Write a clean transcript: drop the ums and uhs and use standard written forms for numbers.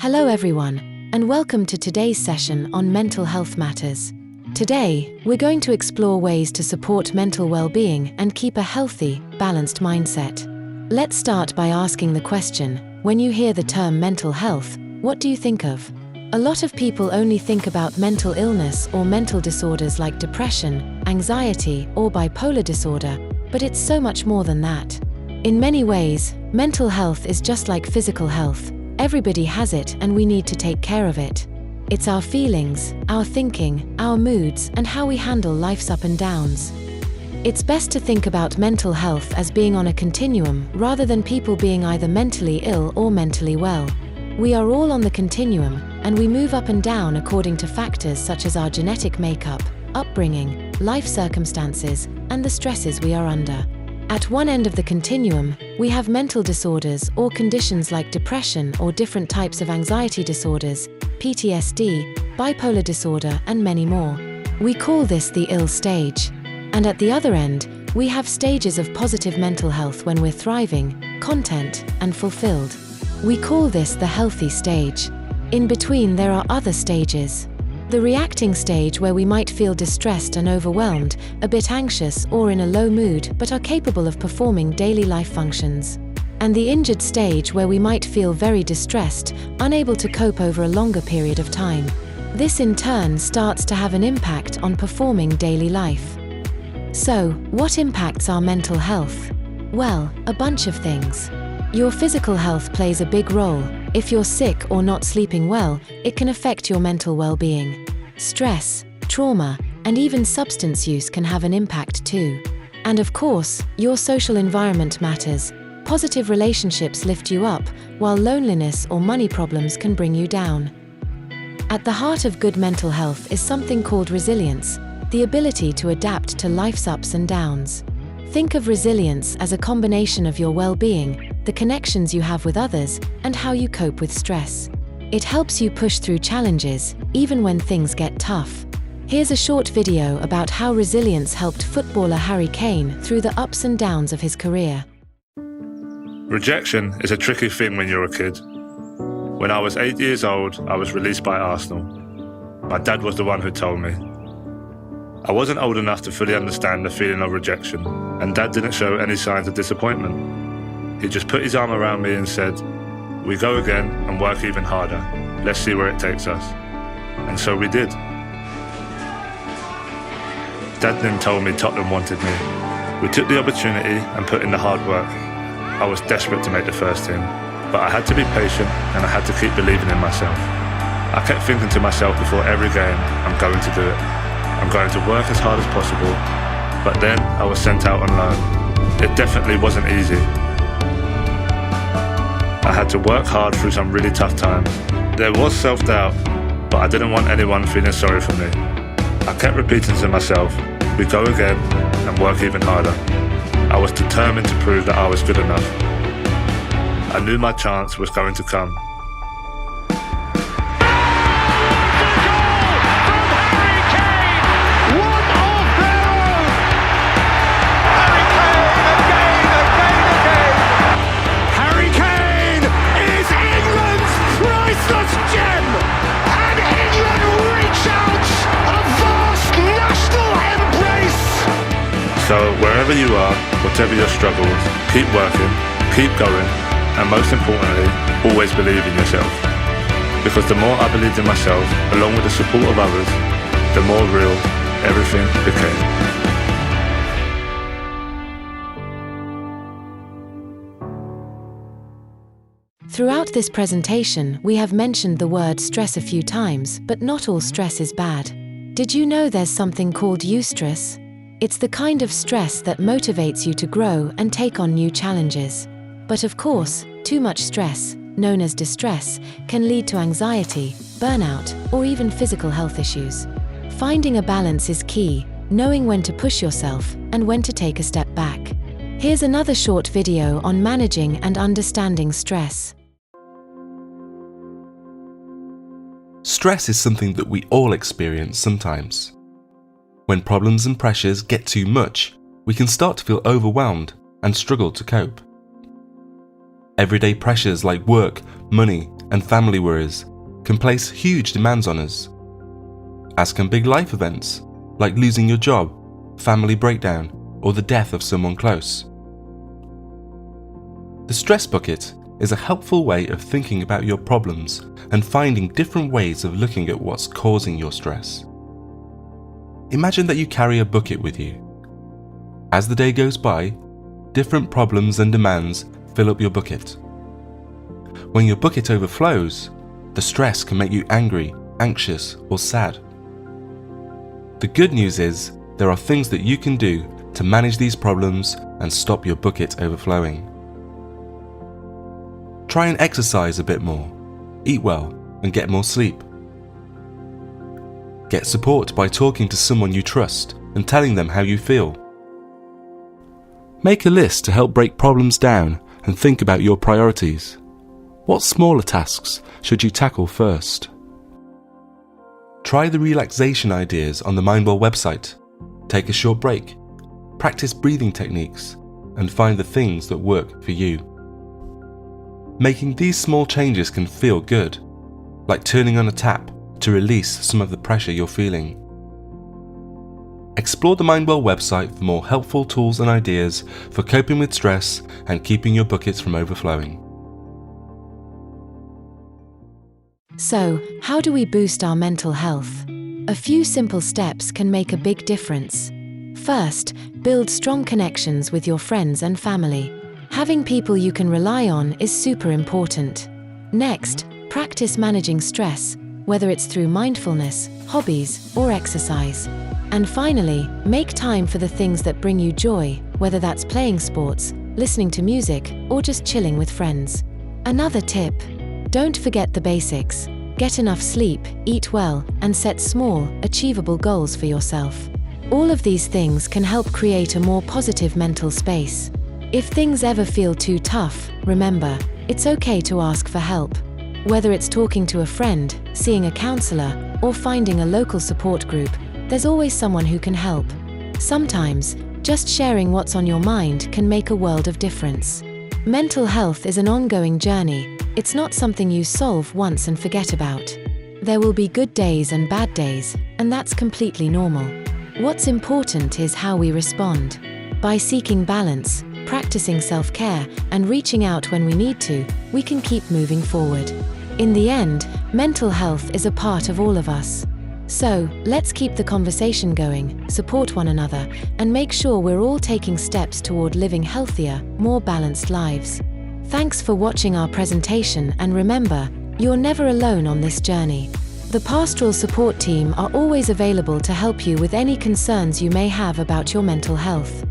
Hello everyone, and welcome to today's session on mental health matters. Today, we're going to explore ways to support mental well-being and keep a healthy, balanced mindset. Let's start by asking the question, when you hear the term mental health, what do you think of? A lot of people only think about mental illness or mental disorders like depression, anxiety, or bipolar disorder, but it's so much more than that. In many ways, mental health is just like physical health. Everybody has it and we need to take care of it. It's our feelings, our thinking, our moods, and how we handle life's up and downs. It's best to think about mental health as being on a continuum rather than people being either mentally ill or mentally well. We are all on the continuum, and we move up and down according to factors such as our genetic makeup, upbringing, life circumstances, and the stresses we are under. At one end of the continuum, we have mental disorders or conditions like depression or different types of anxiety disorders, PTSD, bipolar disorder, and many more. We call this the ill stage. And at the other end, we have stages of positive mental health when we're thriving, content, and fulfilled. We call this the healthy stage. In between, there are other stages. The reacting stage, where we might feel distressed and overwhelmed, a bit anxious or in a low mood but are capable of performing daily life functions. And the injured stage, where we might feel very distressed, unable to cope over a longer period of time. This in turn starts to have an impact on performing daily life. So, what impacts our mental health? Well, a bunch of things. Your physical health plays a big role. If you're sick or not sleeping well, it can affect your mental well-being. Stress, trauma, and even substance use can have an impact too. And of course, your social environment matters. Positive relationships lift you up, while loneliness or money problems can bring you down. At the heart of good mental health is something called resilience, the ability to adapt to life's ups and downs. Think of resilience as a combination of your well-being, the connections you have with others, and how you cope with stress. It helps you push through challenges, even when things get tough. Here's a short video about how resilience helped footballer Harry Kane through the ups and downs of his career. Rejection is a tricky thing when you're a kid. When I was 8 years old, I was released by Arsenal. My dad was the one who told me. I wasn't old enough to fully understand the feeling of rejection, and Dad didn't show any signs of disappointment. He just put his arm around me and said, "We go again and work even harder. Let's see where it takes us." And so we did. Dad then told me Tottenham wanted me. We took the opportunity and put in the hard work. I was desperate to make the first team, but I had to be patient and I had to keep believing in myself. I kept thinking to myself before every game, I'm going to do it. I'm going to work as hard as possible. But then I was sent out on loan. It definitely wasn't easy. I had to work hard through some really tough times. There was self-doubt, but I didn't want anyone feeling sorry for me. I kept repeating to myself, we go again and work even harder. I was determined to prove that I was good enough. I knew my chance was going to come. So wherever you are, whatever your struggles, keep working, keep going, and most importantly, always believe in yourself. Because the more I believed in myself, along with the support of others, the more real everything became. Throughout this presentation, we have mentioned the word stress a few times, but not all stress is bad. Did you know there's something called eustress? It's the kind of stress that motivates you to grow and take on new challenges. But of course, too much stress, known as distress, can lead to anxiety, burnout, or even physical health issues. Finding a balance is key, knowing when to push yourself and when to take a step back. Here's another short video on managing and understanding stress. Stress is something that we all experience sometimes. When problems and pressures get too much, we can start to feel overwhelmed and struggle to cope. Everyday pressures like work, money, and family worries can place huge demands on us, as can big life events like losing your job, family breakdown, or the death of someone close. The stress bucket is a helpful way of thinking about your problems and finding different ways of looking at what's causing your stress. Imagine that you carry a bucket with you. As the day goes by, different problems and demands fill up your bucket. When your bucket overflows, the stress can make you angry, anxious, or sad. The good news is there are things that you can do to manage these problems and stop your bucket overflowing. Try and exercise a bit more, eat well, and get more sleep. Get support by talking to someone you trust and telling them how you feel. Make a list to help break problems down and think about your priorities. What smaller tasks should you tackle first? Try the relaxation ideas on the Mindwell website. Take a short break, practice breathing techniques, and find the things that work for you. Making these small changes can feel good, like turning on a tap to release some of the pressure you're feeling. Explore the Mindwell website for more helpful tools and ideas for coping with stress and keeping your buckets from overflowing. So, how do we boost our mental health? A few simple steps can make a big difference. First, build strong connections with your friends and family. Having people you can rely on is super important. Next, practice managing stress, whether it's through mindfulness, hobbies, or exercise. And finally, make time for the things that bring you joy, whether that's playing sports, listening to music, or just chilling with friends. Another tip: don't forget the basics. Get enough sleep, eat well, and set small, achievable goals for yourself. All of these things can help create a more positive mental space. If things ever feel too tough, remember, it's okay to ask for help. Whether it's talking to a friend, seeing a counselor, or finding a local support group, there's always someone who can help. Sometimes, just sharing what's on your mind can make a world of difference. Mental health is an ongoing journey. It's not something you solve once and forget about. There will be good days and bad days, and that's completely normal. What's important is how we respond. By seeking balance, practicing self-care, and reaching out when we need to, we can keep moving forward. In the end, mental health is a part of all of us. So, let's keep the conversation going, support one another, and make sure we're all taking steps toward living healthier, more balanced lives. Thanks for watching our presentation, and remember, you're never alone on this journey. The pastoral support team are always available to help you with any concerns you may have about your mental health.